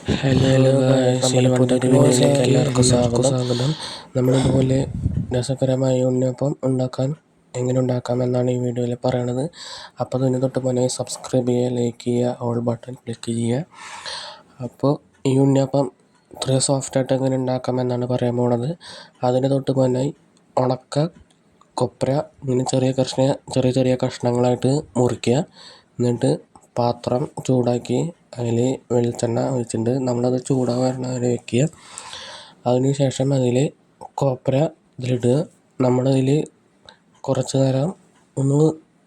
Hello guys, നമ്മുടെ പുതിയൊരു വീഡിയോയിലേക്ക് എല്ലാവർക്കും സ്വാഗതം. നമ്മളിതുപോലെ രസകരമായ ഉണ്ണിയപ്പം എങ്ങനെ ഉണ്ടാക്കാമെന്നാണ് ഈ വീഡിയോയിൽ പറയണത്. അപ്പോൾ അതിന് തൊട്ട് മുന്നേ സബ്സ്ക്രൈബ് ചെയ്യുക, ലൈക്ക് ചെയ്യുക, ഓൾ ബട്ടൺ ക്ലിക്ക് ചെയ്യുക. അപ്പോൾ ഈ ഉണ്ണിയപ്പം ഇത്രയും സോഫ്റ്റായിട്ട് എങ്ങനെ ഉണ്ടാക്കാമെന്നാണ് പറയാൻ പോണത്. അതിന് തൊട്ട് മുന്നേ ഉണക്ക കൊപ്ര ഇങ്ങനെ ചെറിയ ചെറിയ കഷ്ണങ്ങളായിട്ട് മുറിക്കുക. എന്നിട്ട് പാത്രം ചൂടാക്കി അതിൽ വെളിച്ചെണ്ണ ഒഴിച്ചിട്ട് നമ്മളത് ചൂടാവാൻ വരെ വയ്ക്കുക. അതിന് ശേഷം അതിൽ കൊപ്ര ഇതിലിടുക. നമ്മളതിൽ കുറച്ച് നേരം ഒന്ന്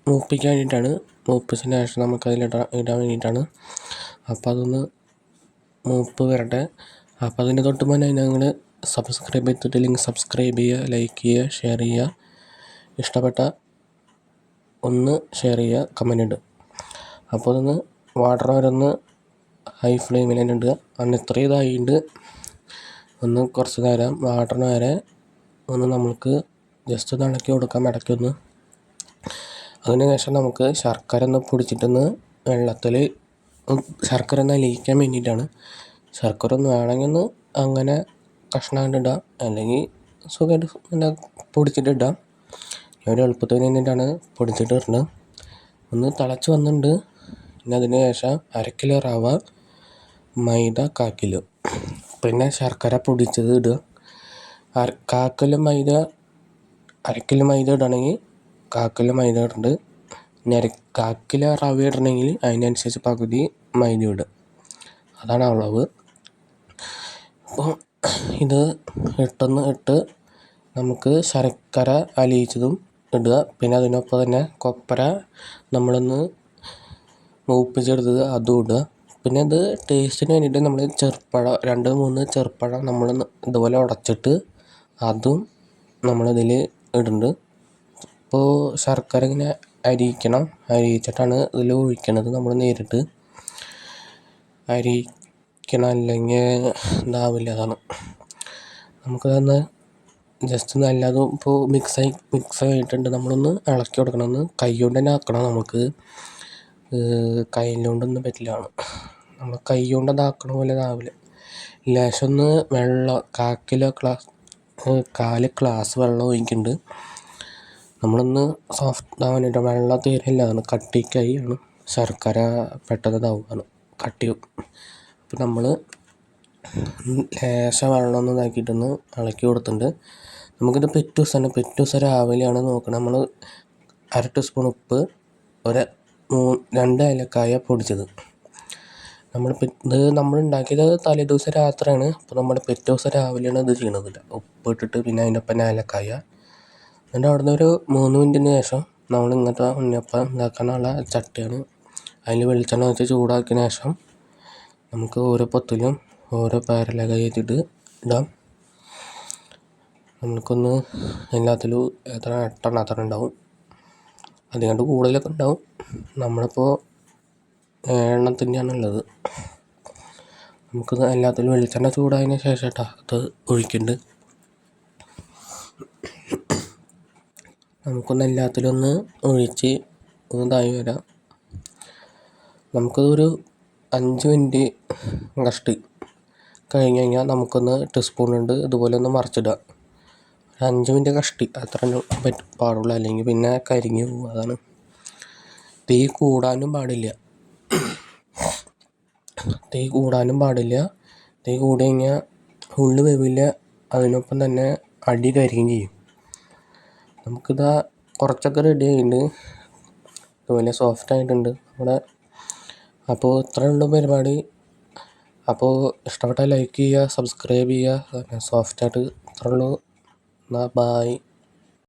മൂപ്പിക്കാൻ വേണ്ടിയിട്ടാണ്, മൂപ്പിച്ചതിന് ശേഷം നമുക്കതിലിടാൻ വേണ്ടിയിട്ടാണ്. അപ്പോൾ അതൊന്ന് മൂപ്പ് വരട്ടെ. അപ്പോൾ അതിൻ്റെ തൊട്ട് മുന്നേ ഞങ്ങൾ സബ്സ്ക്രൈബ് ചെയ്തിട്ടില്ലെങ്കിൽ സബ്സ്ക്രൈബ് ചെയ്യുക, ലൈക്ക് ചെയ്യുക, ഷെയർ ചെയ്യുക. ഇഷ്ടപ്പെട്ട ഒന്ന് ഷെയർ ചെയ്യുക, കമൻ്റ് ഇടുക. അപ്പോൾ അതൊന്ന് വാട്ടർ വരെ ഹൈ ഫ്ലെയിമിൽ തന്നെ ഇടുക. അന്ന് ഇത്രയും ഇതായിട്ട് ഒന്ന് കുറച്ച് നേരം വാട്ടറിന് വരെ ഒന്ന് നമുക്ക് ജസ്റ്റ് ഒന്ന് ഇളക്കി കൊടുക്കാം, ഇടയ്ക്കൊന്ന്. അതിന് ശേഷം നമുക്ക് ശർക്കര ഒന്ന് പൊടിച്ചിട്ടൊന്ന് വെള്ളത്തിൽ ശർക്കര ഒന്ന് അലിയിക്കാൻ വേണ്ടിയിട്ടാണ്. ശർക്കര ഒന്ന് വേണമെങ്കിൽ ഒന്ന് അങ്ങനെ കഷ്ണമായിട്ട് ഇടാം, അല്ലെങ്കിൽ സുഖമായിട്ട് പിന്നെ പൊടിച്ചിട്ട് ഇടാം. ഒരു എളുപ്പത്തിന് വേണ്ടിയിട്ടാണ് പൊടിച്ചിട്ട് ഇടുന്നത്. ഒന്ന് തിളച്ച് വന്നിട്ടുണ്ട്. പിന്നെ അതിന് ശേഷം 1/2 കിലോ റവ, മൈദ 1/4 കിലോ, പിന്നെ ശർക്കര പൊടിച്ചത് ഇടുക. 1/4 കിലോ മൈദ 1/2 കിലോ മൈദ ഇടണമെങ്കിൽ 1/4 കിലോ മൈദ ഇടുന്നുണ്ട്. ഇനി 1/4 കിലോ റവ ഇടണമെങ്കിൽ അതിനനുസരിച്ച് പകുതി മൈദ ഇടുക. അതാണ് അളവ്. അപ്പോൾ ഇത് ഇട്ട് നമുക്ക് ശർക്കര അലിയിച്ചതും ഇടുക. പിന്നെ അതിനൊപ്പം തന്നെ കൊപ്ര നമ്മളൊന്ന് മൂപ്പിച്ചെടുത്തത് അതും ഇടുക. പിന്നെ ഇത് ടേസ്റ്റിന് വേണ്ടിയിട്ട് നമ്മൾ ചെറുപ്പഴം 2-3 ചെറുപ്പഴം നമ്മൾ ഇതുപോലെ ഉടച്ചിട്ട് അതും നമ്മളിതിൽ ഇടുന്നുണ്ട്. ഇപ്പോൾ ശർക്കര ഇങ്ങനെ അരിയിച്ചിട്ടാണ് ഇതിൽ ഒഴിക്കണത്. നമ്മൾ നേരിട്ട് അരിക്കണം, അല്ലെങ്കിൽ ഇതാവില്ല. അതാണ് നമുക്കതൊന്ന് ജസ്റ്റ് നല്ലതും ഇപ്പോൾ മിക്സ് ആയിട്ടുണ്ട്. നമ്മളൊന്ന് ഇളക്കി കൊടുക്കണം. ഒന്ന് കൈ കൊണ്ട് തന്നെ ആക്കണം. നമുക്ക് കയ്യിലോണ്ടൊന്നും പറ്റില്ല. നമ്മൾ കൈ കൊണ്ട് ഇതാക്കണ പോലെ ഇതാവില്ല. ലേശം ഒന്ന് വെള്ളം 1/4 ഗ്ലാസ് വെള്ളം ഒഴിക്കുന്നുണ്ട്. നമ്മളൊന്ന് സോഫ്റ്റ് ആവാനായിട്ട്. വെള്ളം തീരില്ല, അതാണ് കട്ടിക്കായി ആണ്. ശർക്കര പെട്ടെന്ന് ഇതാവുകയാണ്, കട്ടിയും. അപ്പോൾ നമ്മൾ ലേശം വെള്ളം ഒന്ന് ഇതാക്കിയിട്ടൊന്ന് ഇളക്കി കൊടുത്തിട്ടുണ്ട്. നമുക്കിത് പിറ്റേ ദിവസം രാവിലെയാണ് നോക്കണം. നമ്മൾ 1/2 ടീസ്പൂൺ ഉപ്പ്, 2 ഏലക്കായ പൊടിച്ചത്. ഇത് നമ്മൾ ഉണ്ടാക്കിയത് തലേദിവസം രാത്രിയാണ്. അപ്പോൾ നമ്മൾ പിറ്റേ ദിവസം രാവിലെയാണ് ഇത് ചെയ്യണത്. ഉപ്പ് ഇട്ടിട്ട് പിന്നെ അതിൻ്റെ ഒപ്പം ഏലക്കായ. എന്നിട്ട് അവിടുന്ന് ഒരു 3 മിനിറ്റിന് ശേഷം നമ്മൾ ഇങ്ങനത്തെ ഉണ്ണിയപ്പം ഉണ്ടാക്കാനുള്ള ചട്ടിയാണ്. അതിൽ വെളിച്ചെണ്ണ വെച്ച് ചൂടാക്കിയതിന് ശേഷം നമുക്ക് ഓരോ പത്തിലും ഓരോ പേരലക ചെയ്തിട്ട് ഇടാം. നമുക്കൊന്ന് എല്ലാത്തിലും എത്ര 8 അത്ര ഉണ്ടാവും, അതുകൊണ്ട് കൂടുതലൊക്കെ ഉണ്ടാവും. നമ്മളിപ്പോൾ 7 ഉള്ളത്. നമുക്കിത് എല്ലാത്തിലും വെളിച്ചെണ്ണ ചൂടായതിന് ശേഷം അത് ഒഴിക്കുന്നുണ്ട്. നമുക്കൊന്ന് എല്ലാത്തിലും ഒന്ന് ഒഴിച്ച് ഒന്ന് ഇതായി വരാം. നമുക്കതൊരു 5 മിനിറ്റ് കഷ്ടി കഴിഞ്ഞ് കഴിഞ്ഞാൽ നമുക്കൊന്ന് ടീസ്പൂൺ ഉണ്ട് ഇതുപോലെ ഒന്ന് മറിച്ചിടുക. 5 മിനിറ്റ് കഷ്ടി അത്ര പാടുള്ളൂ, അല്ലെങ്കിൽ പിന്നെ കരിഞ്ഞ് പോകും. അതാണ്. തീ കൂടാനും പാടില്ല. തീ കൂടി കഴിഞ്ഞാൽ ഉള്ളു വേവില്ല, അതിനൊപ്പം തന്നെ അടി കരിയും ചെയ്യും. നമുക്കിതാ കുറച്ചൊക്കെ റെഡി ആയിട്ടുണ്ട്, അതുപോലെ സോഫ്റ്റ് ആയിട്ടുണ്ട് നമ്മുടെ. അപ്പോൾ ഇത്രയേ ഉള്ളൂ പരിപാടി. അപ്പോൾ ഇഷ്ടപ്പെട്ടാൽ ലൈക്ക് ചെയ്യുക, സബ്സ്ക്രൈബ് ചെയ്യുക. സോഫ്റ്റായിട്ട് ഇത്രയേ ഉള്ളൂ. എന്നാൽ ബായ്.